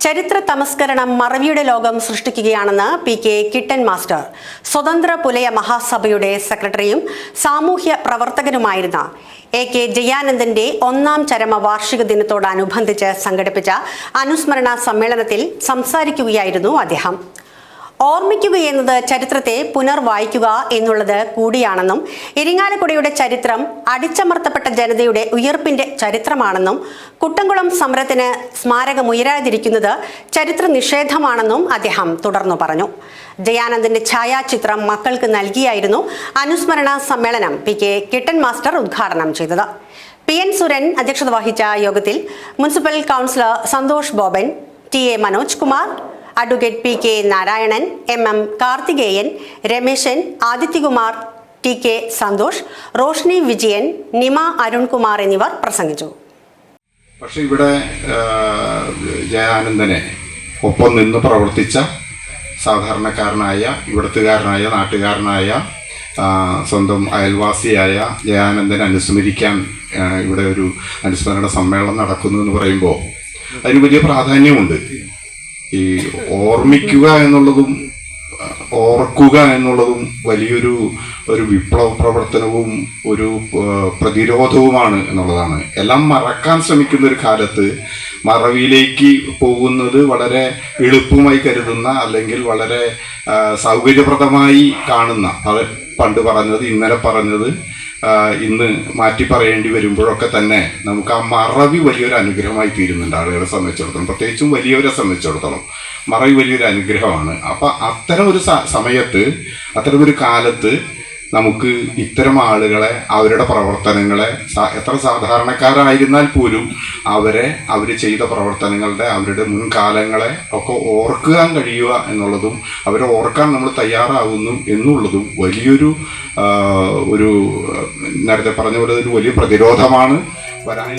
ചരിത്ര തമസ്കരണം മറവിയുടെ ലോകം സൃഷ്ടിക്കുകയാണെന്ന് PK കിട്ടൻ master. സ്വതന്ത്ര പുലയ മഹാസഭയുടെ സെക്രട്ടറിയും സാമൂഹ്യ പ്രവർത്തകനുമായിരുന്ന AK ജയാനന്ദന്റെ ഒന്നാം ചരമ വാർഷിക ദിനത്തോടനുബന്ധിച്ച് സംഘടിപ്പിച്ച അനുസ്മരണ സമ്മേളനത്തിൽ സംസാരിക്കുകയായിരുന്നു അദ്ദേഹം. ഓർമ്മിക്കുക എന്നത് ചരിത്രത്തെ പുനർവായിക്കുക എന്നുള്ളത് കൂടിയാണെന്നും ഇരിങ്ങാലക്കുടയുടെ ചരിത്രം അടിച്ചമർത്തപ്പെട്ട ജനതയുടെ ഉയർപ്പിന്റെ ചരിത്രമാണെന്നും കുട്ടംകുളം സമരത്തിന് സ്മാരകമുയരാതിരിക്കുന്നത് ചരിത്ര നിഷേധമാണെന്നും അദ്ദേഹം തുടർന്നു പറഞ്ഞു. ജയാനന്ദന്റെ ഛായാചിത്രം മക്കൾക്ക് നൽകിയായിരുന്നു അനുസ്മരണ സമ്മേളനം PK കിട്ടൻ മാസ്റ്റർ ഉദ്ഘാടനം ചെയ്തത്. PN സുരൻ അധ്യക്ഷത വഹിച്ച യോഗത്തിൽ municipal councillor Santhosh Boban, TA Manoj Kumar, advocate PK Narayanan, MM Karthikeyan, Rameshan, Adithyakumar, TK Santhosh, Roshni Vijayan, Nima Arunkumar എന്നിവർ പ്രസംഗിച്ചു. പക്ഷെ ഇവിടെ ജയാനന്ദനെ ഒപ്പം നിന്ന് പ്രവർത്തിച്ച സാധാരണക്കാരനായ ഇവിടത്തുകാരനായ നാട്ടുകാരനായ സ്വന്തം അയൽവാസിയായ ജയാനന്ദനെ അനുസ്മരിക്കാൻ ഇവിടെ ഒരു അനുസ്മരണ സമ്മേളനം നടക്കുന്നു എന്ന് പറയുമ്പോൾ അതിന് വലിയ പ്രാധാന്യമുണ്ട്. ഈ ഓർമ്മിക്കുക എന്നുള്ളതും ഓർക്കുക എന്നുള്ളതും വലിയൊരു വിപ്ലവ പ്രവർത്തനവും ഒരു പ്രതിരോധവുമാണ് എന്നുള്ളതാണ്. എല്ലാം മറക്കാൻ ശ്രമിക്കുന്ന ഒരു കാലത്ത് മറവിയിലേക്ക് പോകുന്നത് വളരെ എളുപ്പമായി കരുതുന്ന അല്ലെങ്കിൽ വളരെ സൗകര്യപ്രദമായി കാണുന്ന, പണ്ട് പറഞ്ഞത് ഇന്നലെ പറഞ്ഞത് ഇന്ന് മാറ്റി പറയേണ്ടി വരുമ്പോഴൊക്കെ തന്നെ നമുക്ക് ആ മറവി വലിയൊരു അനുഗ്രഹമായി തീരുന്നുണ്ട്. ആളുകളെ സംബന്ധിച്ചിടത്തോളം, പ്രത്യേകിച്ചും വലിയവരെ സംബന്ധിച്ചിടത്തോളം മറവി വലിയൊരു അനുഗ്രഹമാണ്. അപ്പം അത്തരം ഒരു സമയത്ത്, അത്തരമൊരു കാലത്ത് നമുക്ക് ഇത്തരം ആളുകളെ, അവരുടെ പ്രവർത്തനങ്ങളെ, എത്ര സാധാരണക്കാരായിരുന്നാൽ പോലും അവർ ചെയ്ത പ്രവർത്തനങ്ങളുടെ, അവരുടെ മുൻകാലങ്ങളെ ഒക്കെ ഓർക്കാൻ കഴിയുക എന്നുള്ളതും അവരെ ഓർക്കാൻ നമ്മൾ തയ്യാറാകുന്നു എന്നുള്ളതും വലിയൊരു നേരത്തെ പറഞ്ഞ പോലെ ഒരു വലിയ പ്രതിരോധമാണ് വരാൻ.